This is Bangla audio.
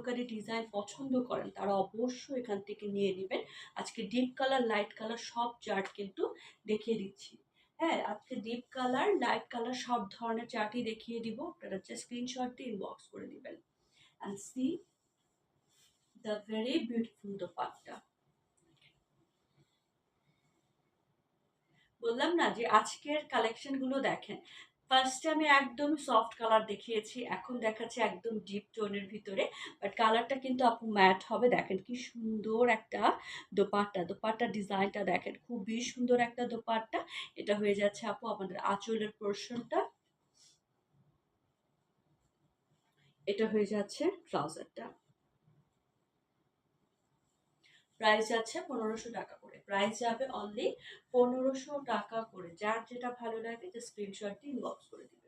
মধ্যকারী ডিজাইন পছন্দ করেন তারা অবশ্যই এখান থেকে নিয়ে নেবেন। আজকে ডিপ কালার, লাইট কালার সব চার্ট কিন্তু দেখিয়ে দিচ্ছি। হ্যাঁ, আজকে ডিপ কালার, লাইট কালার সব ধরনের চার্টই দেখিয়ে দিব। আপনারা জাস্ট স্ক্রিনশট দিয়ে ইনবক্স করে দিবেন। And see the very beautiful dupatta. বললাম না যে আজকের কালেকশন গুলো দেখেন। ফার্স্টে আমি একদম সফট কালার দেখিয়েছি, এখন দেখাচ্ছি একদম ডিপ টোনের ভিতরে। বাট কালারটা কিন্তু আপু ম্যাট হবে। দেখেন কি সুন্দর একটা দোপাট্টা, দোপাট্টার ডিজাইনটা দেখেন, খুবই সুন্দর একটা দোপাট্টা। এটা হয়ে যাচ্ছে আপু আমাদের আঁচলের পোর্শনটা, এটা হয়ে যাচ্ছে ট্রাউজারটা। প্রাইস যাচ্ছে 1500 টাকা করে, প্রাইস যাবে অনলি 1500 টাকা করে। যার যেটা ভালো লাগে যে স্ক্রিনশট দিয়ে ইনবক্স করে দিন।